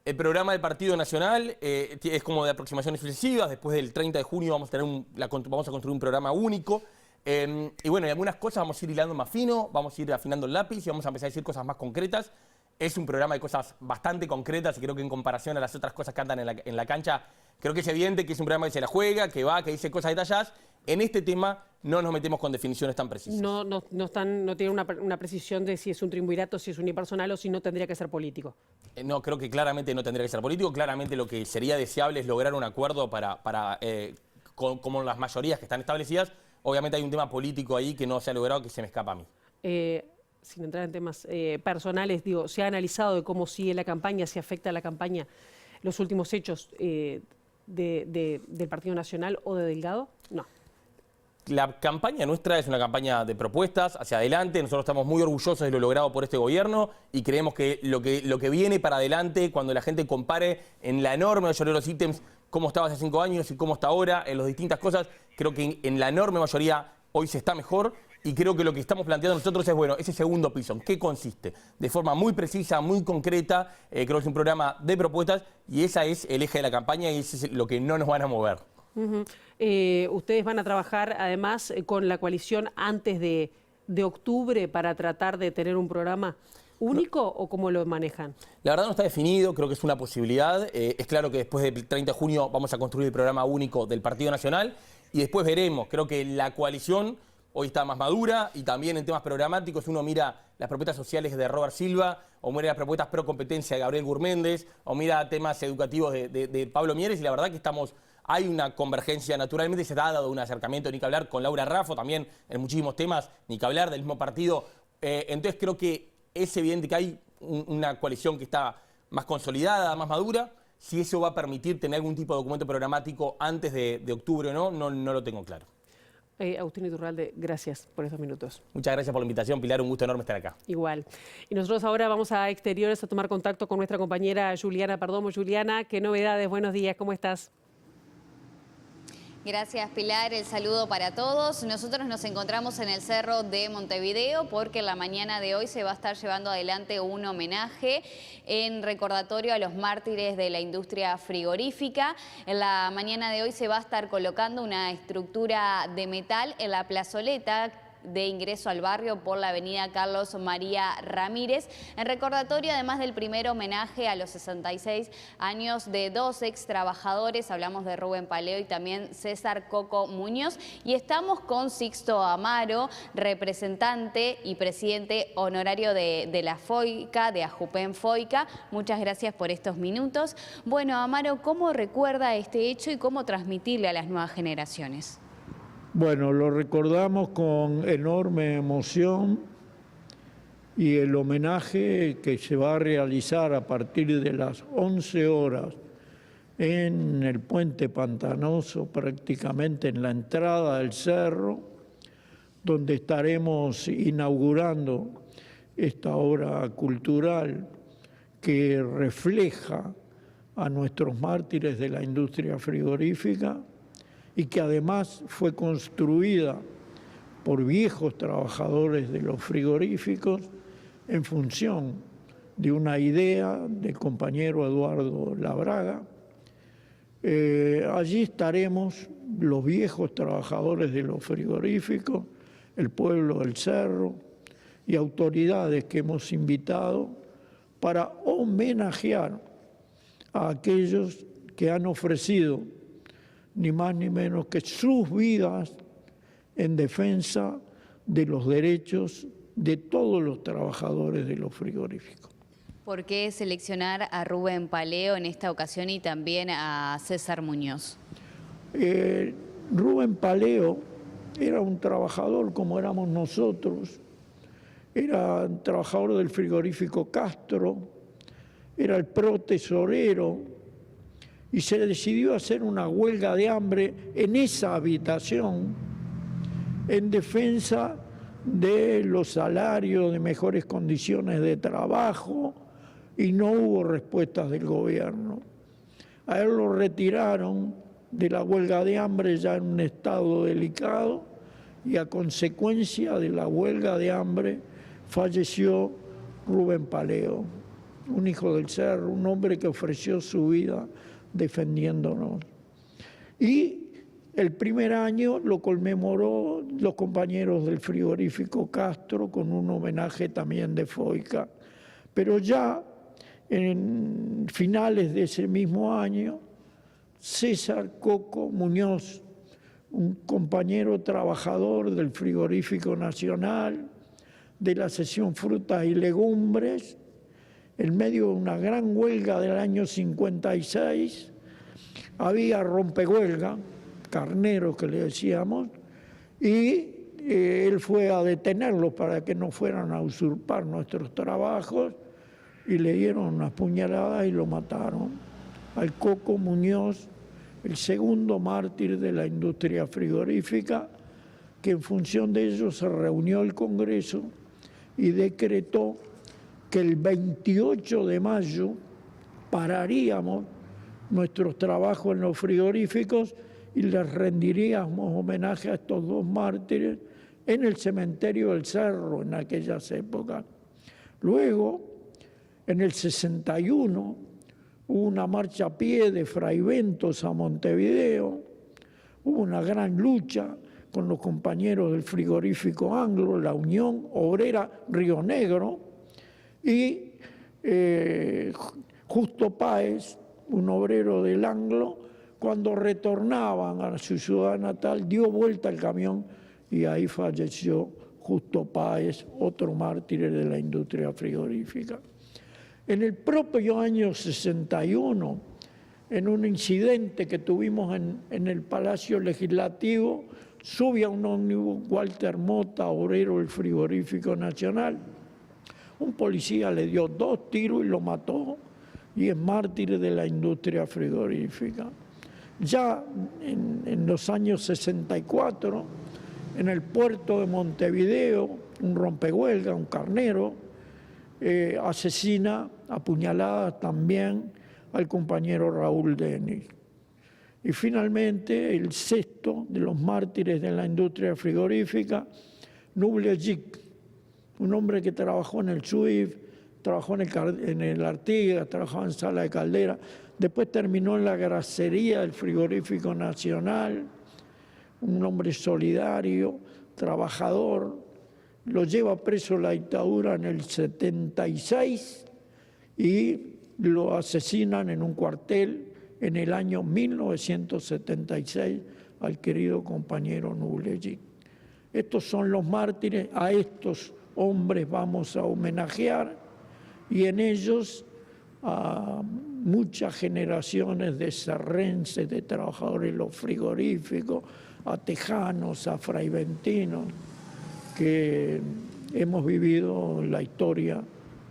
el programa del Partido Nacional es como de aproximaciones sucesivas. Después del 30 de junio vamos a construir un programa único. Y bueno, en algunas cosas vamos a ir hilando más fino, vamos a ir afinando el lápiz y vamos a empezar a decir cosas más concretas. Es un programa de cosas bastante concretas y creo que en comparación a las otras cosas que andan en la cancha, creo que es evidente que es un programa que se la juega, que va, que dice cosas detalladas. En este tema no nos metemos con definiciones tan precisas. No tiene una precisión de si es un triunvirato, si es unipersonal o si no tendría que ser político. No, creo que claramente no tendría que ser político. Claramente lo que sería deseable es lograr un acuerdo como las mayorías que están establecidas. Obviamente hay un tema político ahí que no se ha logrado, que se me escapa a mí. Sin entrar en temas personales, digo, ¿se ha analizado de cómo sigue la campaña, si afecta a la campaña los últimos hechos del Partido Nacional o de Delgado? No. La campaña nuestra es una campaña de propuestas hacia adelante. Nosotros estamos muy orgullosos de lo logrado por este gobierno y creemos que lo que viene para adelante, cuando la gente compare en la enorme mayoría de los ítems cómo estaba hace 5 años y cómo está ahora, en las distintas cosas, creo que en la enorme mayoría hoy se está mejor. Y creo que lo que estamos planteando nosotros es, bueno, ese segundo piso, ¿en qué consiste? De forma muy precisa, muy concreta, creo que es un programa de propuestas y ese es el eje de la campaña y ese es lo que no nos van a mover. Ustedes van a trabajar además con la coalición antes de octubre para tratar de tener un programa único o cómo lo manejan. La verdad no está definido, creo que es una posibilidad. Es claro que después del 30 de junio vamos a construir el programa único del Partido Nacional y después veremos. Creo que la coalición hoy está más madura y también en temas programáticos uno mira las propuestas sociales de Robert Silva o mira las propuestas pro competencia de Gabriel Gurméndez o mira temas educativos de Pablo Mieres y la verdad que hay una convergencia, naturalmente se ha dado un acercamiento, ni que hablar con Laura Raffo también en muchísimos temas, ni que hablar del mismo partido. Entonces creo que es evidente que hay una coalición que está más consolidada, más madura. Si eso va a permitir tener algún tipo de documento programático antes de octubre o no lo tengo claro. Agustín Iturralde, gracias por estos minutos. Muchas gracias por la invitación, Pilar, un gusto enorme estar acá. Igual. Y nosotros ahora vamos a exteriores a tomar contacto con nuestra compañera Juliana Perdomo. Juliana, ¿qué novedades? Buenos días, ¿cómo estás? Gracias, Pilar. El saludo para todos. Nosotros nos encontramos en el Cerro de Montevideo porque en la mañana de hoy se va a estar llevando adelante un homenaje en recordatorio a los mártires de la industria frigorífica. En la mañana de hoy se va a estar colocando una estructura de metal en la plazoleta de ingreso al barrio por la avenida Carlos María Ramírez, en recordatorio además del primer homenaje a los 66 años de 2 ex trabajadores, hablamos de Rubén Paleo y también César Coco Muñoz, y estamos con Sixto Amaro, representante y presidente honorario de la FOICA, de AJUPEN FOICA. Muchas gracias por estos minutos. Bueno, Amaro, ¿cómo recuerda este hecho y cómo transmitirle a las nuevas generaciones? Bueno, lo recordamos con enorme emoción y el homenaje que se va a realizar a partir de las 11 horas en el Puente Pantanoso, prácticamente en la entrada del cerro, donde estaremos inaugurando esta obra cultural que refleja a nuestros mártires de la industria frigorífica y que además fue construida por viejos trabajadores de los frigoríficos en función de una idea del compañero Eduardo Labraga. Allí estaremos los viejos trabajadores de los frigoríficos, el pueblo del Cerro y autoridades que hemos invitado para homenajear a aquellos que han ofrecido ni más ni menos que sus vidas en defensa de los derechos de todos los trabajadores de los frigoríficos. ¿Por qué seleccionar a Rubén Paleo en esta ocasión y también a César Muñoz? Rubén Paleo era un trabajador como éramos nosotros, era un trabajador del frigorífico Castro, era el protesorero, y se decidió hacer una huelga de hambre en esa habitación en defensa de los salarios, de mejores condiciones de trabajo, y no hubo respuestas del gobierno. A él lo retiraron de la huelga de hambre ya en un estado delicado y a consecuencia de la huelga de hambre falleció Rubén Paleo, un hijo del Cerro, un hombre que ofreció su vida defendiéndonos. Y El primer año lo conmemoró los compañeros del frigorífico Castro con un homenaje también de FOICA. Pero ya en finales de ese mismo año, César Coco Muñoz, un compañero trabajador del frigorífico nacional, de la sección frutas y legumbres, en medio de una gran huelga del año 56, había rompehuelga, carneros que le decíamos, y él fue a detenerlos para que no fueran a usurpar nuestros trabajos y le dieron unas puñaladas y lo mataron. Al Coco Muñoz, el segundo mártir de la industria frigorífica, que en función de ello se reunió el Congreso y decretó que el 28 de mayo pararíamos nuestros trabajos en los frigoríficos y les rendiríamos homenaje a estos dos mártires en el cementerio del Cerro en aquellas épocas. Luego, en el 61, hubo una marcha a pie de Fraiventos a Montevideo, hubo una gran lucha con los compañeros del frigorífico Anglo, la Unión Obrera Río Negro, y Justo Páez, un obrero del Anglo, cuando retornaban a su ciudad natal, dio vuelta al camión y ahí falleció Justo Páez, otro mártir de la industria frigorífica. En el propio año 61, en un incidente que tuvimos en el Palacio Legislativo, sube a un ómnibus Walter Mota, obrero del frigorífico nacional. Un policía le dio 2 tiros y lo mató, y es mártir de la industria frigorífica. Ya en los años 64, en el puerto de Montevideo, un rompehuelga, un carnero, asesina a puñaladas también al compañero Raúl Denis. Y finalmente, el sexto de los mártires de la industria frigorífica, Nublejic, un hombre que trabajó en el SUIF, trabajó en el Artigas, trabajó en Sala de Caldera, después terminó en la grasería del frigorífico nacional, un hombre solidario, trabajador. Lo lleva preso la dictadura en el 76 y lo asesinan en un cuartel en el año 1976 al querido compañero Nublejic. Estos son los mártires, a estos hombres vamos a homenajear y en ellos a muchas generaciones de serrenses, de trabajadores de los frigoríficos, a tejanos, a fraiventinos, que hemos vivido la historia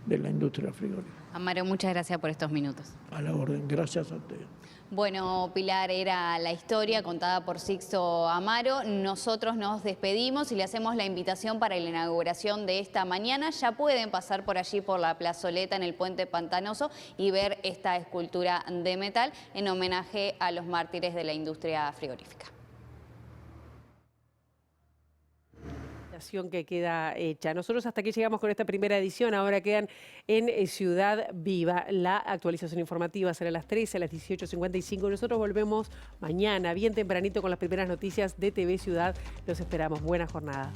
de la industria frigorífica. Amaro, muchas gracias por estos minutos. A la orden, gracias a ustedes. Bueno, Pilar, era la historia contada por Sixto Amaro. Nosotros nos despedimos y le hacemos la invitación para la inauguración de esta mañana. Ya pueden pasar por allí, por la plazoleta en el Puente Pantanoso y ver esta escultura de metal en homenaje a los mártires de la industria frigorífica. Que queda hecha. Nosotros hasta aquí llegamos con esta primera edición. Ahora quedan en Ciudad Viva. La actualización informativa será a las 13, a las 18:55. Nosotros volvemos mañana, bien tempranito, con las primeras noticias de TV Ciudad. Los esperamos. Buena jornada.